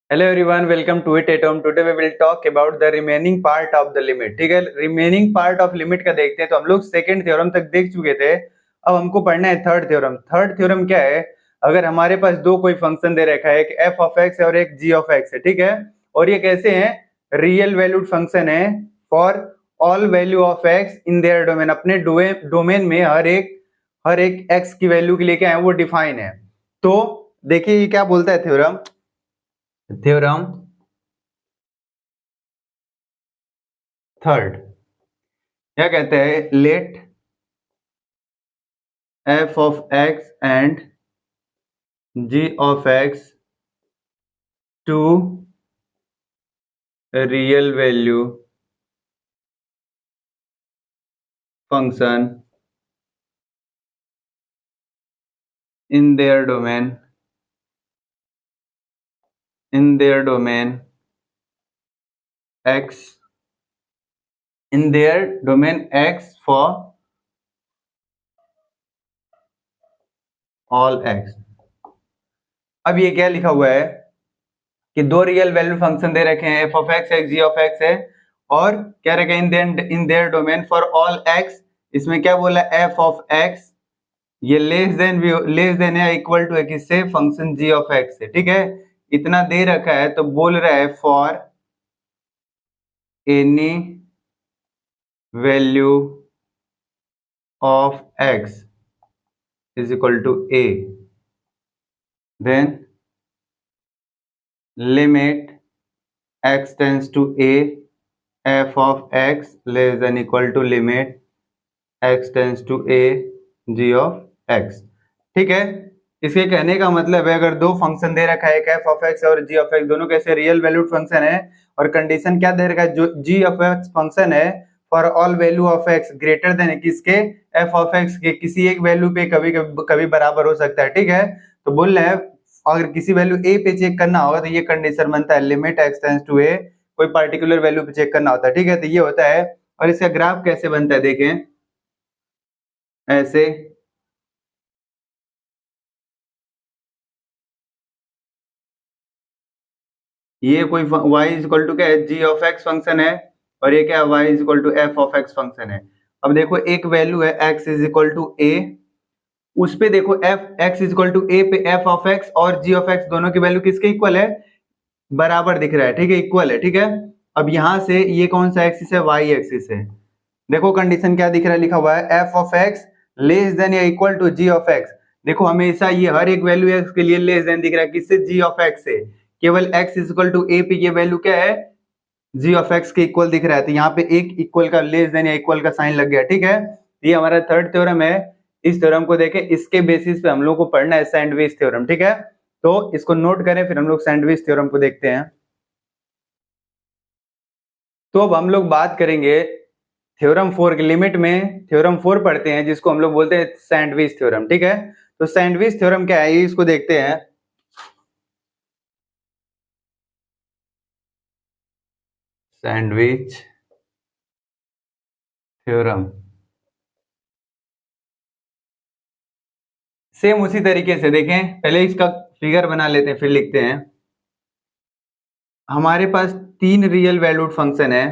Hello everyone, welcome to it at home. Today we will talk about the remaining part of the limit. ठीक है, remaining part of limit का देखते हैं। तो हम लोग सेकंड थ्योरम तक देख चुके थे। अब हमको पढ़ना है थर्ड थ्योरम। थर्ड थ्योरम क्या है? अगर हमारे पास दो कोई फंक्शन दे रखा है, एक एफ ऑफ एक्स और एक जी ऑफ एक्स है, ठीक है, और ये कैसे हैं? रियल वैल्यूड फंक्शन है for all value of x in their domain. अपने डोमेन में हर एक एक्स की वैल्यू के लिए क्या है, वो डिफाइन है। तो देखिए ये क्या बोलता है थ्योरम। थ्योरम थर्ड क्या कहते हैं? Let f of x and g of x two real value function in their domain x in their domain x for all x. अब ये क्या लिखा हुआ है कि दो रियल वैल्यू फंक्शन दे रखे हैं, एफ ऑफ एक्स है, जी ऑफ एक्स है, और क्या रखा है? इन their domain for all x. इसमें क्या बोला? एफ ऑफ एक्स ये लेस देन या इक्वल टू है किससे? फंक्शन जी ऑफ एक्स से। ठीक है, इतना दे रखा है तो बोल रहा है for any value of x is equal to a, then limit x tends to a f of x less than equal to limit x tends to a g of x. ठीक है, इसके कहने का मतलब है अगर दो फंक्शन दे रखा है, एक एफ ऑफ एक्स और जी ऑफ एक्स, दोनों कैसे रियल वैल्यूड फंक्शन है, और कंडीशन क्या दे रखा है? जो जी ऑफ एक्स फंक्शन है for all value of x greater than किसके? एफ ऑफ एक्स के किसी एक वैल्यू पे कभी कभी कभी बराबर हो सकता है। ठीक है, तो बोल रहे हैं अगर किसी वैल्यू ए पे चेक करना होगा तो ये कंडीशन बनता है लिमिट एक्स टेंस टू ए, कोई पर्टिकुलर वैल्यू पे चेक करना होता है। ठीक है, तो ये होता है। और इसका ग्राफ कैसे बनता है देखें, ऐसे ये कोई y इज इक्वल टू क्या है? जी ऑफ एक्स फंक्शन है, और ये क्या है? y is equal to F of X function है। अब देखो एक वैल्यू है x is equal to A, उस पे देखो F X is equal to A पे एफ ऑफ एक्स और जी ऑफ एक्स दोनों की वैल्यू किसके इक्वल है? बराबर दिख रहा है। ठीक है, इक्वल है। ठीक है, अब यहाँ से ये कौन सा एक्सिस है? y एक्सिस है। देखो कंडीशन क्या दिख रहा है, लिखा हुआ है F of x less than या equal to G of X. देखो हमेशा ये हर एक वैल्यू एक्स के लिए लेस देन दिख रहा है, किससे? जी ऑफ एक्स से। केवल x is equal to A पे ये वैल्यू क्या है? जी ऑफ एक्स के इक्वल दिख रहा है, तो यहाँ पे एक इक्वल का लेस देन या इक्वल का साइन लग गया। ठीक है, ये हमारा थर्ड थ्योरम है। इस थ्योरम को देखें, इसके बेसिस पे हम लोग को पढ़ना है सैंडविच थ्योरम। ठीक है, तो इसको नोट करें, फिर हम लोग सैंडविच थ्योरम को देखते हैं। तो अब हम लोग बात करेंगे थ्योरम फोर की। लिमिट में थ्योरम फोर पढ़ते हैं जिसको हम लोग बोलते हैं सैंडविच थ्योरम। ठीक है, तो सैंडविच थ्योरम क्या है, इसको देखते हैं। सैंडविच थ्योरम सेम उसी तरीके से देखें, पहले इसका फिगर बना लेते हैं फिर लिखते हैं। हमारे पास तीन रियल वैल्यूड फंक्शन है,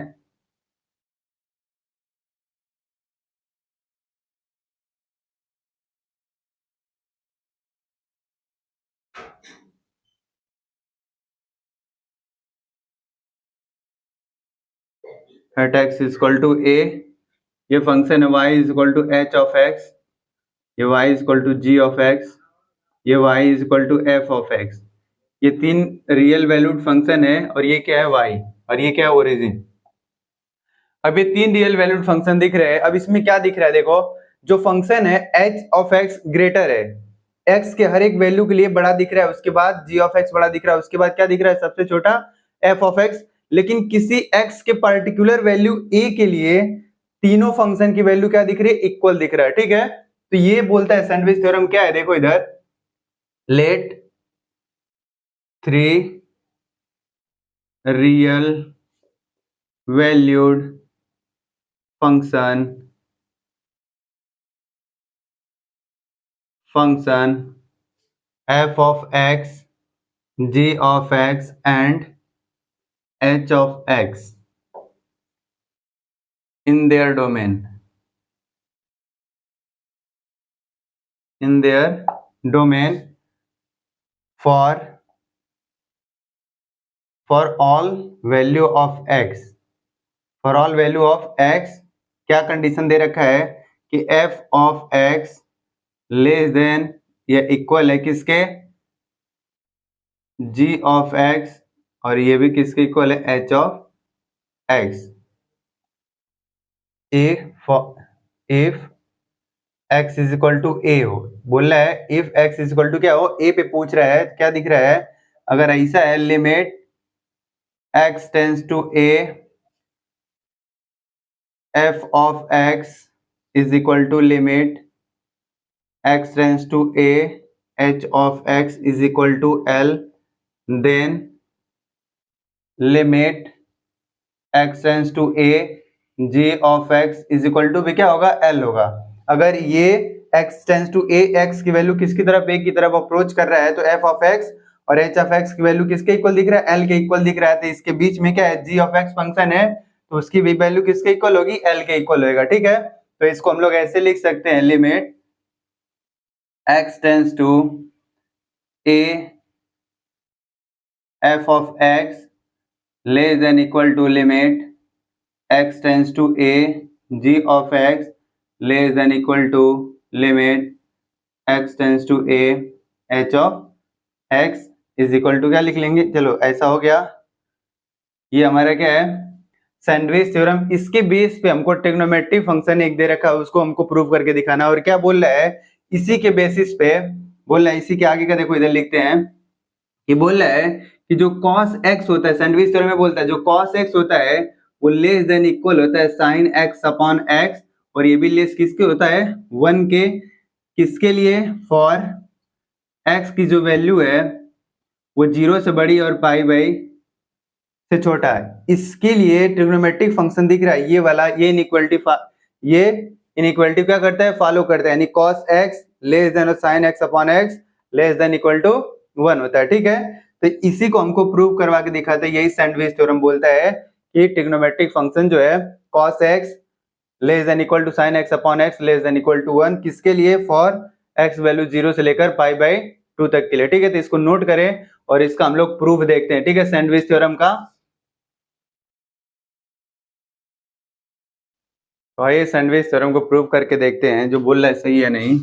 at X is equal to A, ये फंक्शन है y is equal to H of X, ये y is equal to G of X, ये y is equal to F of X. ये तीन real valued function है, और ये क्या है? y, और ये क्या है? ओरिजिन। अब ये तीन रियल वैल्यूड फंक्शन दिख रहे हैं। अब इसमें क्या दिख रहा है? देखो जो फंक्शन है h ऑफ x ग्रेटर है, x के हर एक वैल्यू के लिए बड़ा दिख रहा है, उसके बाद g ऑफ x बड़ा दिख रहा है, उसके बाद क्या दिख रहा है? सबसे छोटा f ऑफ x। लेकिन किसी x के पर्टिकुलर वैल्यू a के लिए तीनों फंक्शन की वैल्यू क्या दिख रही है? इक्वल दिख रहा है। ठीक है, तो ये बोलता है सैंडविच थ्योरम क्या है, देखो इधर, late three real valued function f of x g of x and h of x in their domain. For all value of x, क्या कंडीशन दे रखा है कि f of x less than या equal है किसके, g ऑफ x, और ये भी किसके इक्वल है, h of x. if x is equal to a हो, बोल रहा है if x is equal to क्या हो, a पे पूछ रहा है, क्या दिख रहा है, अगर ऐसा है limit x tends to a f of x is equal to limit x tends to a h of x is equal to l, then limit x tends to a g of x is equal to भी क्या होगा, l होगा. अगर ये x tends to a, x की value किसकी तरफ, a की तरफ अप्रोच कर रहा है, तो f ऑफ x और h ऑफ x की वैल्यू किसके इक्वल दिख रहा है, l के इक्वल दिख रहा है. तो इसके बीच में क्या है, g ऑफ x फंक्शन है, तो उसकी भी वैल्यू किसके इक्वल होगी, l के इक्वल होगा. ठीक है, तो इसको हम लोग ऐसे लिख सकते हैं, limit x tends to a f of x less than equal to limit x tends to a g of x less than equal to limit x tends to a h of x is equal to क्या लिख लेंगे, चलो ऐसा हो गया. ये हमारा क्या है, सैंडविच थ्योरम. इसके बेस पे हमको ट्रिग्नोमेट्रिक फंक्शन एक दे रखा है, उसको हमको प्रूव करके दिखाना. और क्या बोल रहा है, इसी के बेसिस पे बोल रहा है, इसी के आगे का देखो, इधर लिखते हैं कि बोल रहा है कि जो cos x होता है, सैंडविच थ्योरम में बोलता है जो cos x होता है वो लेस देन इक्वल होता है sin x अपॉन x, और ये भी लेस किसके होता है, 1 के. किसके लिए, फॉर x की जो वैल्यू है वो 0 से बड़ी और पाई बाई से छोटा है. इसके लिए ट्रिग्नोमेट्रिक फंक्शन दिख रहा है ये वाला, ये इनइक्वालिटी क्या करता है, फॉलो करता है, यानी cos x लेस देन और sin x upon x less than equal to 1 होता है. ठीक है, तो इसी को हमको प्रूव करवा के दिखाते हैं. यही सैंडविच थ्योरम बोलता है कि ट्रिग्नोमेट्रिक फंक्शन जो है cos x less than equal to sin x upon x less than equal to 1, किसके लिए, फॉर x वैल्यू 0 से लेकर पाई बाई 2 तक के लिए. ठीक है, तो इसको नोट करें और इसका हम लोग प्रूफ देखते हैं. ठीक है, सैंडविच थ्योरम का. तो आइए सैंडविच थ्योरम को प्रूव करके देखते हैं, जो बोल रहा है सही है नहीं.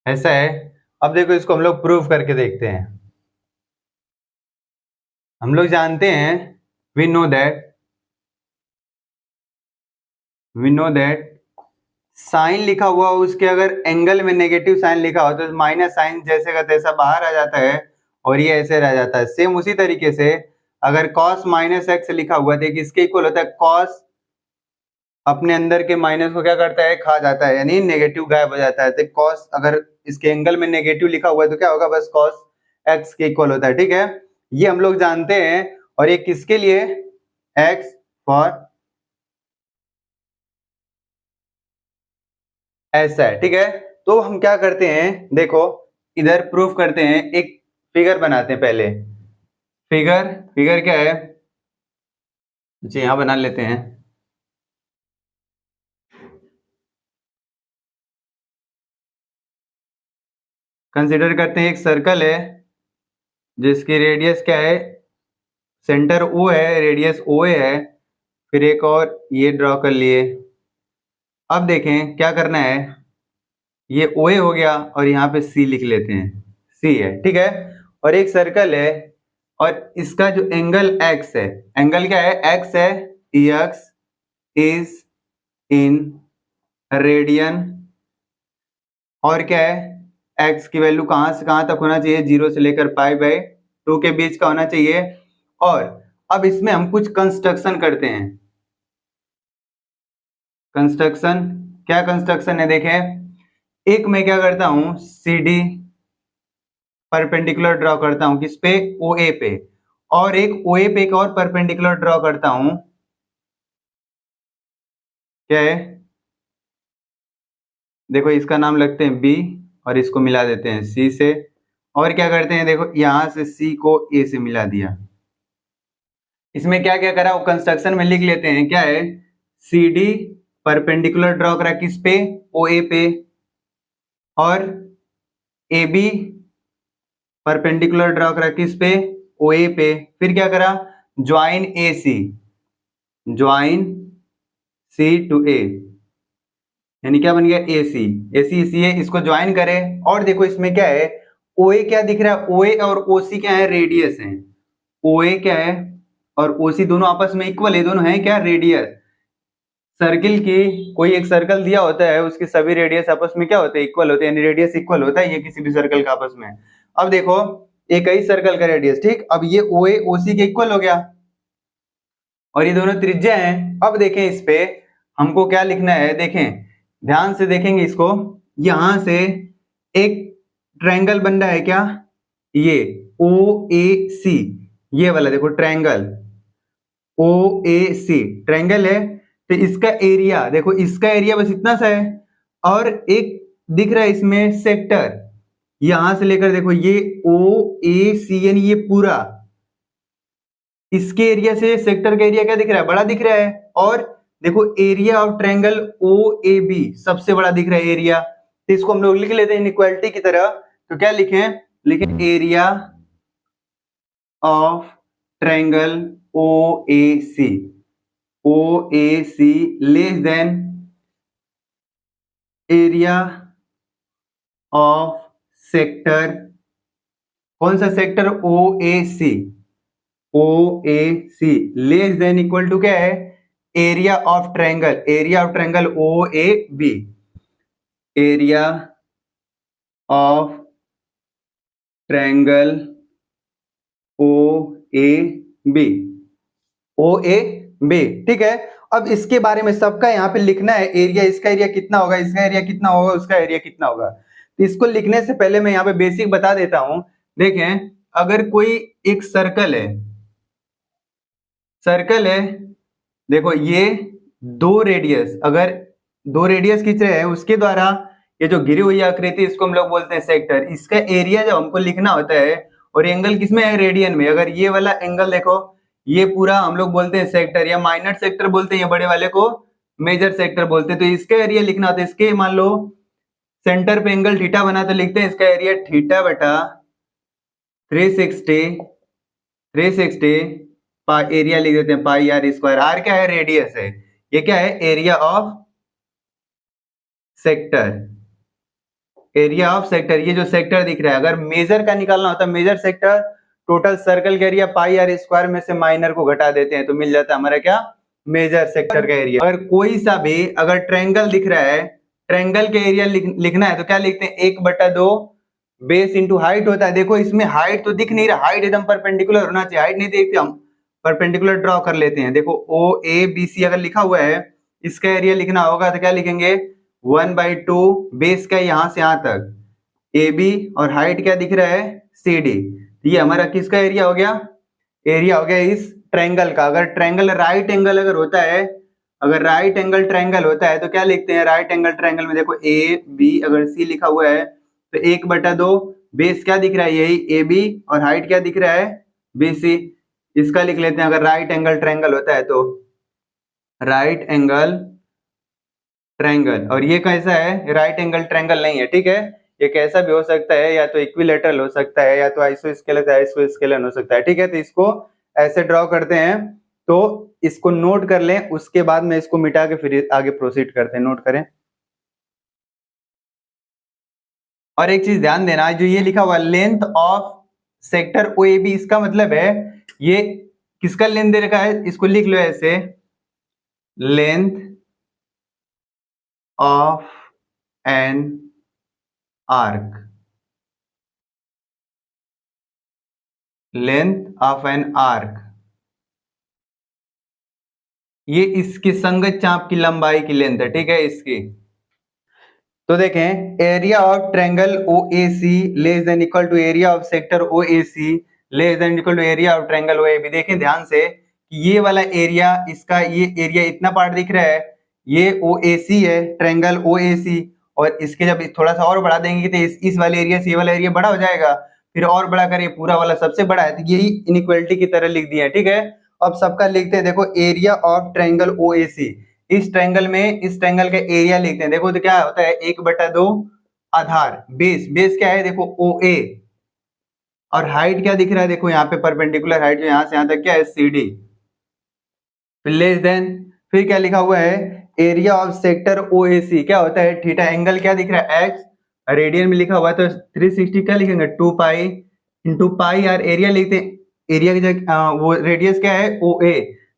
ऐसा है, अब देखो इसको हम लोग प्रूव करके देखते हैं. हम लोग जानते हैं, वी नो दैट साइन लिखा हुआ उसके अगर एंगल में नेगेटिव साइन लिखा हो तो माइनस साइन जैसे का तैसा बाहर आ जाता है और ये ऐसे रह जाता है. सेम उसी तरीके से अगर cos माइनस एक्स लिखा हुआ है, किसके इक्वल होता है, cos अपने अंदर के माइनस को क्या करता है, खा जाता है, यानी नेगेटिव गायब हो जाता है. तो cos अगर इसके एंगल में नेगेटिव लिखा हुआ है तो क्या होगा, बस cos x के इक्वल होता है. ठीक है, ये हम लोग जानते हैं. और ये किसके लिए, x फॉर ऐसा है. ठीक है, तो हम क्या करते हैं, देखो इधर प्रूफ करते हैं, एक फिगर बनाते हैं पहले. फिगर क्या है जी, यहां बना लेते हैं. कंसिडर करते हैं एक सर्कल है जिसकी रेडियस क्या है, सेंटर O है, रेडियस OA है. फिर एक और ये ड्रॉ कर लिए. अब देखें क्या करना है, ये OA हो गया और यहाँ पे C लिख लेते हैं, C है. ठीक है, और एक सर्कल है और इसका जो एंगल x है, एंगल क्या है, x है, x इज इन रेडियन. और क्या है, x की वैल्यू कहां से कहां तक होना चाहिए, 0 से लेकर पाई बाई 2 के बीच का होना चाहिए. और अब इसमें हम कुछ कंस्ट्रक्शन करते हैं. कंस्ट्रक्शन, क्या कंस्ट्रक्शन है देखें, एक मैं क्या करता हूं सी डी परपेंडिकुलर ड्रॉ करता हूं किस पे, ओ ए पे, और एक ओ ए पे एक और परपेंडिकुलर ड्रॉ करता हूं, क्या है, देखो इसका नाम लगते हैं बी और इसको मिला देते हैं सी से, और क्या करते हैं देखो यहां से सी को ए से मिला दिया। इसमें क्या क्या करा वो कंस्ट्रक्शन में लिख लेते हैं, क्या है, सी डी परपेंडिकुलर ड्रॉ करा किस पे, ओ ए पे, और ए बी परपेंडिकुलर ड्रॉ करा किस पे, ओ ए पे, फिर क्या करा, join A C, join C to A, यानी क्या बन गया ए सी, ए सी सी है, इसको ज्वाइन करें, और देखो इसमें क्या है, ओ ए क्या दिख रहा है, ओ ए और ओ सी क्या है, रेडियस है, ओ ए क्या है और ओ सी दोनों आपस में इक्वल है, दोनों है क्या, रेडियस। सर्किल की कोई एक सर्कल दिया होता है, उसके सभी रेडियस आपस में क्या होते हैं, इक्वल होते हैं, यानी रेडियस इक्वल होता है ये किसी भी सर्कल का आपस में। अब देखो एक ही सर्कल का रेडियस, ठीक, अब ये ओ ए ओ सी के इक्वल हो गया और ये दोनों त्रिज्या हैं। अब देखें इस पे हमको क्या लिखना है, देखें ध्यान से देखेंगे इसको, यहां से एक ट्रायंगल बन रहा है क्या, ये ओ ए सी, ये वाला देखो triangle O A C triangle है, तो इसका एरिया देखो, इसका एरिया बस इतना सा है, और एक दिख रहा है इसमें सेक्टर, यहां से लेकर देखो ये ओ ए सी यानी ये पूरा, इसके एरिया से सेक्टर का एरिया क्या दिख रहा है, बड़ा दिख रहा है, और देखो area of triangle O A B सबसे बड़ा दिख रहा है एरिया, तो इसको हम लोग लिख लेते हैं इनइक्वालिटी की तरह, तो क्या लिखें, लिखें area of triangle O A C, O A C less than area of sector, कौन सा sector, O A C, O A C less than equal to क्या है, area of triangle, area of triangle O A B, area of triangle O A B, O A B, ठीक है। अब इसके बारे में सबका यहाँ पे लिखना है, एरिया, इसका एरिया कितना होगा, इसका एरिया कितना होगा, उसका एरिया कितना होगा, तो इसको लिखने से पहले मैं यहाँ पे बेसिक बता देता हूं। देखें अगर कोई एक सर्कल है, सर्कल है, देखो ये दो रेडियस, अगर दो रेडियस खींच रहे हैं उसके द्वारा ये जो गिरी हुई आकृति इसको हम लोग बोलते हैं सेक्टर, इसका एरिया जब हमको लिखना होता है, और एंगल किसमें है, रेडियन में, अगर ये वाला एंगल देखो ये पूरा हम लोग बोलते हैं सेक्टर, या माइनर सेक्टर बोलते हैं, ये बड़े वाले को मेजर सेक्टर बोलते हैं, तो इसका एरिया लिखना होता है, इसके मान लो सेंटर पे एंगल थीटा बना तो लिखते हैं इसका एरिया थीटा बटा 360, 360 एरिया लिख देते हैं पाई आर स्क्वायर, आर क्या है, रेडियस है, ये क्या है, area of sector, area of sector, ये जो सेक्टर दिख रहा है, अगर मेजर का निकालना होता है, मेजर सेक्टर, टोटल सर्कल का एरिया पाई आर स्क्वायर में से माइनर को घटा देते हैं तो मिल जाता है हमारा क्या, मेजर सेक्टर का एरिया। अगर कोई सा भी अगर ट्रायंगल दिख रहा है, ट्रायंगल के एरिया लिखना है तो क्या लिखते हैं, 1/2 बेस इंटू हाइट होता है, देखो इसमें हाइट तो दिख नहीं रहा, हाइट एकदम परपेंडिकुलर होना चाहिए, हाइट नहीं देखते हम, परपेंडिकुलर ड्रॉ कर लेते हैं, देखो ओ ए बी सी अगर लिखा हुआ है, इसका एरिया लिखना होगा तो क्या लिखेंगे, 1/2 बेस का यहां से यहां तक ए बी, और हाइट क्या दिख रहा है, सी डी, ये हमारा किसका एरिया हो गया, एरिया हो गया इस ट्रायंगल का। अगर ट्रायंगल राइट एंगल अगर होता है, अगर राइट एंगल ट्रायंगल होता है तो क्या लिखते हैं, राइट एंगल ट्रायंगल में देखो ए बी अगर सी लिखा हुआ है तो 1/2 बेस क्या दिख रहा है, यही ए बी, और हाइट क्या दिख रहा है, बी सी, इसका लिख लेते हैं अगर राइट एंगल ट्रायंगल होता है तो, राइट एंगल ट्रायंगल, और ये कैसा है, राइट एंगल ट्रायंगल नहीं है, ठीक है, ये कैसा भी हो सकता है, या तो इक्विलेटरल हो सकता है, या तो आइसोस्केलस आइसोस्केलन हो सकता है, ठीक है, तो इसको ऐसे ड्रॉ करते हैं, तो इसको नोट कर लें, उसके बाद में इसको मिटा के फिर आगे प्रोसीड करते हैं, नोट करें। और एक चीज ध्यान देना, जो ये लिखा हुआ length of sector O A B, इसका मतलब है ये किसका लेंथ दे रखा है, इसको लिख लो ऐसे, length of an arc, length of an arc, ये इसकी संगत चाप की लंबाई की लेंथ है, ठीक है इसकी। तो देखें area of triangle OAC less than equal to area of sector OAC less than equal to area of triangle OAB। देखें ध्यान से कि ये वाला एरिया, इसका ये एरिया इतना पार्ट दिख रहा है, ये OAC है, ट्रायंगल OAC, और इसके जब थोड़ा सा और बढ़ा देंगे तो इस वाले एरिया से ये वाला एरिया बड़ा हो जाएगा, फिर और बड़ा कर ये पूरा वाला सबसे बड़ा है, तो यही इनइक्वालिटी की तरह लिख दिया है, ठीक है। अब सबका लिखते हैं, देखो एरिया ऑफ ट्रायंगल OAC, इस ट्रायंगल में इस ट्रायंगल का एरिया लिखते हैं। देखो तो क्या होता है 1/2 आधार, बेस क्या है देखो OA, और हाइट क्या दिख रहा है देखो यहाँ पे परपेंडिकुलर हाइट जो यहाँ से यहाँ तक क्या है CD, फिर लेस देन, फिर क्या लिखा हुआ है एरिया ऑफ सेक्टर OAC, क्या होता है थीटा, एंगल क्या दिख रहा है x, रेडियन में लिखा हुआ है तो 360 क्या लिखेंगे 2 pi into pi r, area लिखते हैं, एरिया की जगह वो रेडियस क्या है OA,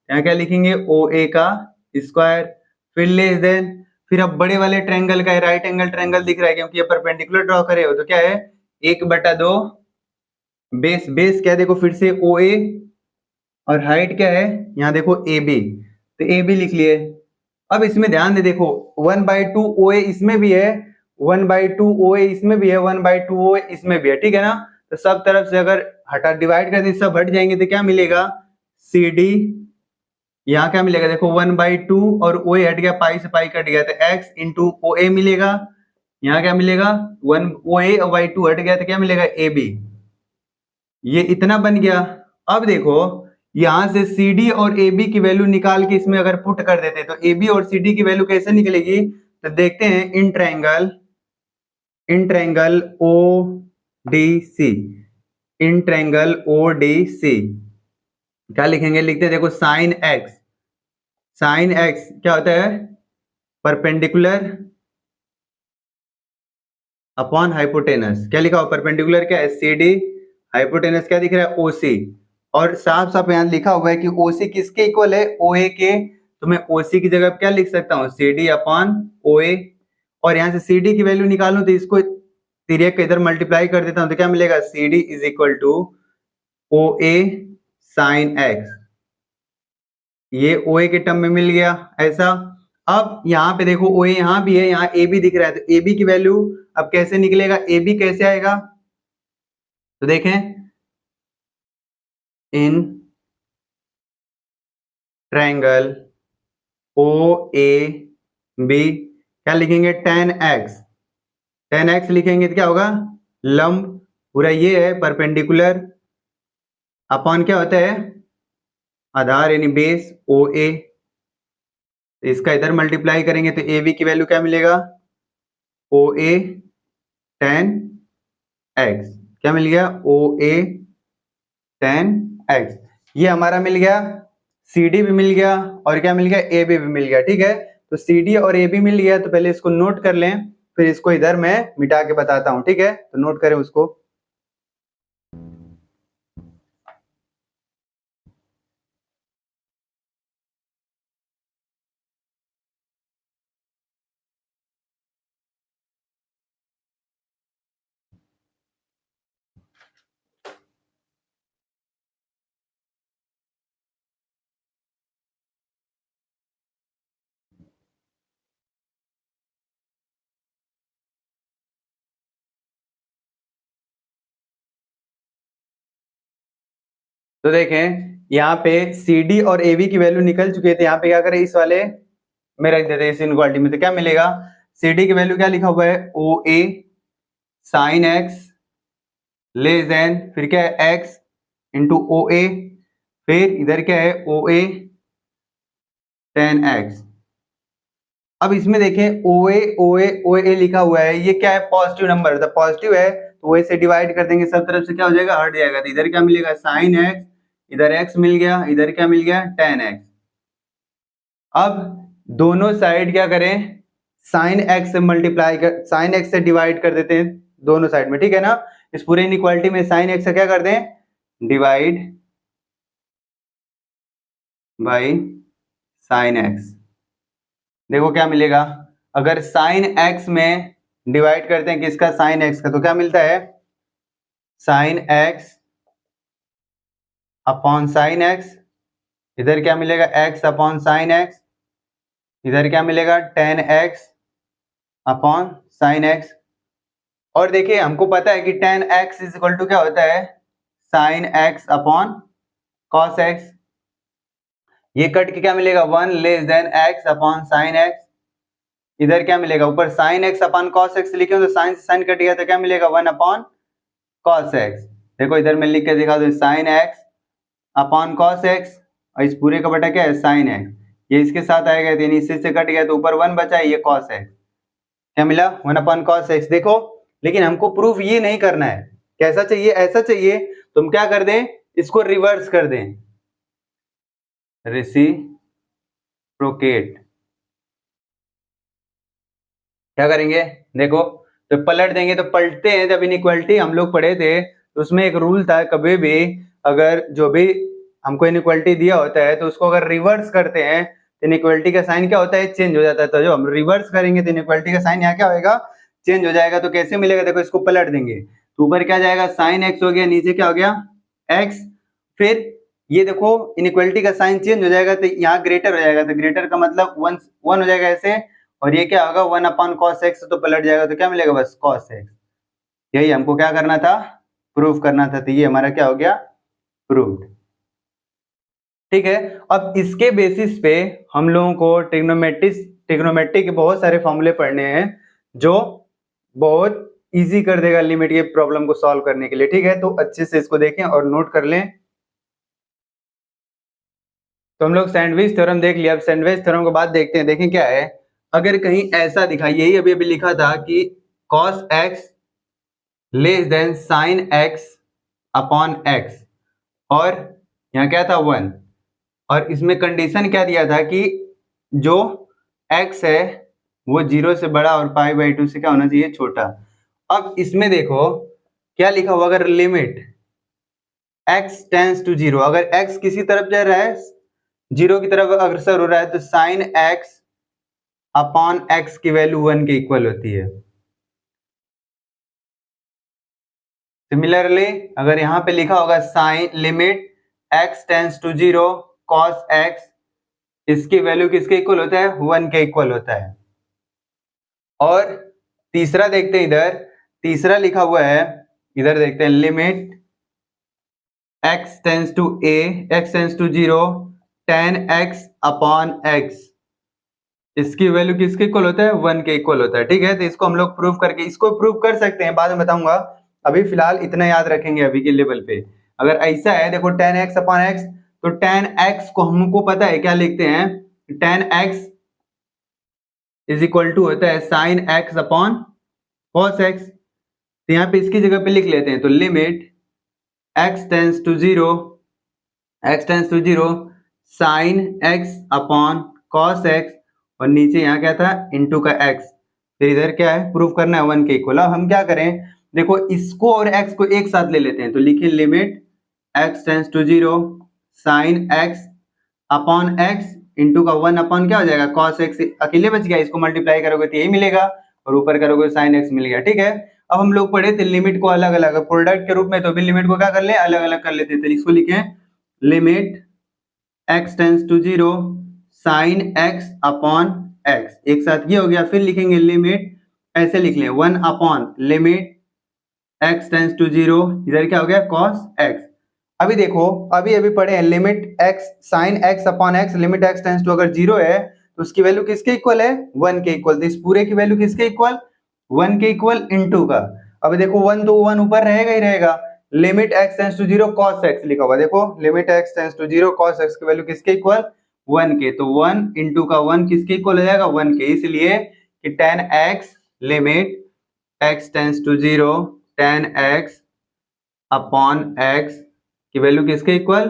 यहाँ क्या लिखेंगे OA का स्क्वायर, फिर लेस देन, फिर अब बड़े वाले ट्रायंगल का राइट एंगल ट्रायंगल दिख रहा है क्योंकि ये परपेंडिकुलर ड्रॉ करे हो, तो क्या है 1/2 बेस क्या है देखो फिर से OA, और हाइट क्या है यहाँ देखो AB, तो AB लिख लिए। अब इसमें ध्यान दे देखो 1/2 OA इसमें भी है, 1/2 OA इसमें भी है, 1/2 OA इसमें भी है, ठीक है ना। तो सब तरफ से अगर हटा डिवाइड कर दें सब हट जाएंगे तो क्या मिलेगा CD, यहाँ क्या मिलेगा देखो 1/2 और OA हट गया, पाई से पाई कट गया तो x इंटू OA मिलेगा, यहाँ क्या मिलेगा 1 OA और 2 हट गया तो क्या मिलेगा AB, ये इतना बन गया। अब देखो यहां से CD और AB की वैल्यू निकाल के इसमें अगर पुट कर देते तो AB और CD की वैल्यू कैसे निकलेगी, तो देखते हैं in triangle ODC, in triangle ODC क्या लिखेंगे, लिखते हैं देखो साइन x क्या होता है परपेंडिकुलर अपॉन हाइपोटेनस, क्या लिखा हो परपेंडिकुलर क्या है CD, हाइपोटेनस क्या दिख रहा है OC, और साफ साफ यहाँ लिखा हुआ है कि OC किसके इक्वल है OA के, तो मैं OC की जगह क्या लिख सकता हूँ CD अपॉन OA, और यहाँ से CD की वैल्यू निकालूं तो इसको तिर्यक इधर मल्टीप्लाई कर देता हूँ तो क्या मिलेगा CD is equal to OA sine x, ये OA के टर्म में मिल गया ऐसा। अब यहाँ पे देखो OA यहाँ भी है, यहाँ AB दिख रहा है, तो AB की वैल्यू अब कैसे निकलेगा, AB कैसे आएगा, तो देखें इन ट्रायंगल OAB क्या लिखेंगे tan x लिखेंगे तो क्या होगा लंब, पूरा ये है परपेंडिकुलर अपॉन क्या होता है आधार यानी बेस OA, इसका इधर मल्टीप्लाई करेंगे तो AB की वैल्यू क्या मिलेगा OA tan x, क्या मिल गया OA tan x, ये हमारा मिल गया, CD भी मिल गया और क्या मिल गया AB भी मिल गया, ठीक है। तो CD और AB मिल गया तो पहले इसको नोट कर लें, फिर इसको इधर मैं मिटा के बताता हूं, ठीक है, तो नोट करें उसको। तो देखें यहाँ पे CD और AB की वैल्यू निकल चुके थे, यहाँ पे क्या करें इस वाले में रख देते हैं इस इनक्वालिटी में, तो क्या मिलेगा CD की वैल्यू क्या लिखा हुआ है OA sine x less than, फिर क्या है x इंटू OA, फिर इधर क्या है OA tan x। अब इसमें देखें OA OA OA लिखा हुआ है, ये क्या है पॉजिटिव नंबर, तो पॉजिटिव है तो OA से डिवाइड कर देंगे सब तरफ से क्या हो जाएगा हट जाएगा, तो इधर क्या मिलेगा साइन x, इधर x मिल गया, इधर क्या मिल गया tan x। अब दोनों साइड क्या करें साइन x से मल्टीप्लाई कर, साइन x से डिवाइड कर देते हैं दोनों साइड में, ठीक है ना। इस पूरे इनइक्वालिटी में साइन x से क्या कर दें डिवाइड बाई साइन x, देखो क्या मिलेगा अगर साइन x में डिवाइड करते हैं किसका साइन x का, तो क्या मिलता है sine x upon sine x इधर क्या मिलेगा x अपॉन साइन एक्स, इधर क्या मिलेगा tan x upon sine x. और देखिए हमको पता है कि tan x is equal to क्या होता है sine x upon cos x। ये कट के क्या मिलेगा 1 less than x upon sine x। इधर क्या मिलेगा ऊपर sine x upon cos x लिखे तो साइन से साइन कट गया तो क्या मिलेगा 1 अपॉन cos x। देखो इधर मैं लिख के दिखा दो sine x upon cos x और इस पूरे का बटा क्या है साइन x। ये इसके साथ आएगा यानी इससे से कट गया तो ऊपर 1 बचा, ये cos x क्या मिला 1 अपॉन cos x। देखो लेकिन हमको प्रूफ ये नहीं करना है, कैसा चाहिए ऐसा चाहिए, तुम क्या कर दें इसको रिवर्स कर दें, रेसिप्रोकेट। क्या करेंगे देखो तो पलट देंगे, तो पलटते हैं जब इनइक्वालिटी हम लोग पढ़े थे तो उसमें एक रूल था कभी भी अगर जो भी हमको इनइक्वालिटी दिया होता है तो उसको अगर रिवर्स करते हैं तो इनइक्वालिटी का साइन क्या होता है चेंज हो जाता है। तो जो हम रिवर्स करेंगे तो इनइक्वालिटी का साइन यहाँ क्या होगा चेंज हो जाएगा। तो कैसे मिलेगा देखो इसको पलट देंगे तो ऊपर क्या जाएगा साइन एक्स हो गया, नीचे क्या हो गया एक्स। फिर ये देखो इनइक्वालिटी का साइन चेंज हो जाएगा तो यहाँ ग्रेटर हो जाएगा, तो ग्रेटर का मतलब 1 हो जाएगा ऐसे, और ये क्या होगा 1 अपॉन cos x तो पलट जाएगा तो क्या मिलेगा बस cos x। यही हमको क्या करना था प्रूफ करना था, तो ये हमारा क्या हो गया प्रूव्ड। ठीक है, अब इसके बेसिस पे हम लोगों को ट्रिग्नोमेट्री के बहुत सारे फॉर्मूले पढ़ने हैं जो बहुत इजी कर देगा लिमिट के प्रॉब्लम को सॉल्व करने के लिए। ठीक है, तो अच्छे से इसको देखें और नोट कर लें। तो हम लोग सैंडविच थ्योरम देख लिया, अब सैंडविच थ्योरम के बाद देखते हैं, देखें क्या है। अगर कहीं ऐसा दिखा, यही अभी अभी लिखा था कि cos x less than sine x upon x, और यहाँ क्या था 1, और इसमें कंडीशन क्या दिया था कि जो x है वो 0 से बड़ा और π/2 से क्या होना चाहिए छोटा। अब इसमें देखो क्या लिखा हुआ, अगर लिमिट x टेंस टू 0, अगर x किसी तरफ जा रहा है 0 की तरफ अग्रसर हो रहा है तो साइन x अपॉन x की वैल्यू 1 के इक्वल होती है। सिमिलरली अगर यहाँ पे लिखा होगा sine limit x tends to 0 cos x, इसकी वैल्यू किसके इक्वल होता है 1 के इक्वल होता है। और तीसरा देखते हैं, इधर तीसरा लिखा हुआ है, इधर देखते हैं limit x tends to a x tends to 0 tan x upon x, इसकी वैल्यू किसके इक्वल होता है 1 के इक्वल होता है। ठीक है, तो इसको हम लोग प्रूफ करके इसको प्रूफ कर सकते हैं, बाद में बताऊंगा, अभी फिलहाल इतना याद रखेंगे अभी के लेवल पे। अगर ऐसा है देखो tan x अपॉन x, तो tan x को हमको पता है क्या लिखते हैं, tan x is equal to होता है sine x upon cos x। तो यहाँ पे इसकी जगह पे लिख लेते हैं, तो limit x tends to 0 sine x upon cos x, और नीचे यहाँ क्या था इनटू का x, फिर इधर क्या है प्रूफ करना है 1 के इक्वल। अब हम क्या करें देखो इसको और x को एक साथ ले लेते हैं, तो लिखिए limit x tends to 0 sine x upon x into का 1 अपॉन क्या हो जाएगा cos x, अकेले बच गया, इसको मल्टीप्लाई करोगे तो यही मिलेगा और ऊपर करोगे साइन x मिल गया। ठीक है, अब हम लोग पढ़े थे लिमिट को अलग अलग प्रोडक्ट के रूप में, तो अभी लिमिट को क्या कर ले अलग अलग कर लेते हैं। तो इसको लिखें limit x tends to 0 sine x upon x, एक साथ ये हो गया। फिर लिखेंगे लिमिट, ऐसे लिख लें 1 upon limit x tends to 0, इधर क्या हो गया cos x। अभी देखो अभी अभी पढ़े हैं limit x sine x upon x, limit x tends to अगर 0 है तो उसकी वैल्यू किसके इक्वल है 1 के इक्वल, तो इस पूरे की वैल्यू किसके इक्वल 1 के इक्वल इनटू का। अब देखो 1 तो 1 ऊपर रहेगा ही रहेगा, limit x tends to 0 cos x लिखा हुआ, देखो limit x tends to 0 cos x की वैल्यू किसके इक्वल 1 के, तो 1 इनटू का 1 किसके इक्वल हो जाएगा 1 के, इसलिए कि tan x limit x tends to 0 tan x upon x की वैल्यू किसके इक्वल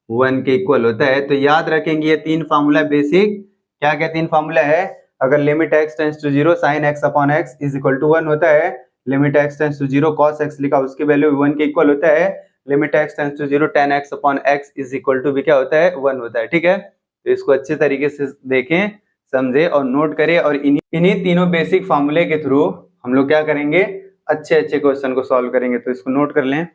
1 के इक्वल होता है। तो याद रखेंगे ये तीन फार्मूला बेसिक, क्या क्या तीन फार्मूला है, अगर limit x tends to 0 sine x upon x is equal to 1 होता है, limit x tends to 0 cos x लिखा उसकी वैल्यू 1 के इक्वल होता है, limit x tends to 0 tan x upon x is equal to भी क्या होता है 1 होता है। ठीक है, तो इसको अच्छे तरीके से देखें समझे और नोट करें, और इन्हीं तीनों बेसिक फार्मूले के थ्रू हम लोग क्या करेंगे अच्छे अच्छे क्वेश्चन को सॉल्व करेंगे। तो इसको नोट कर लें।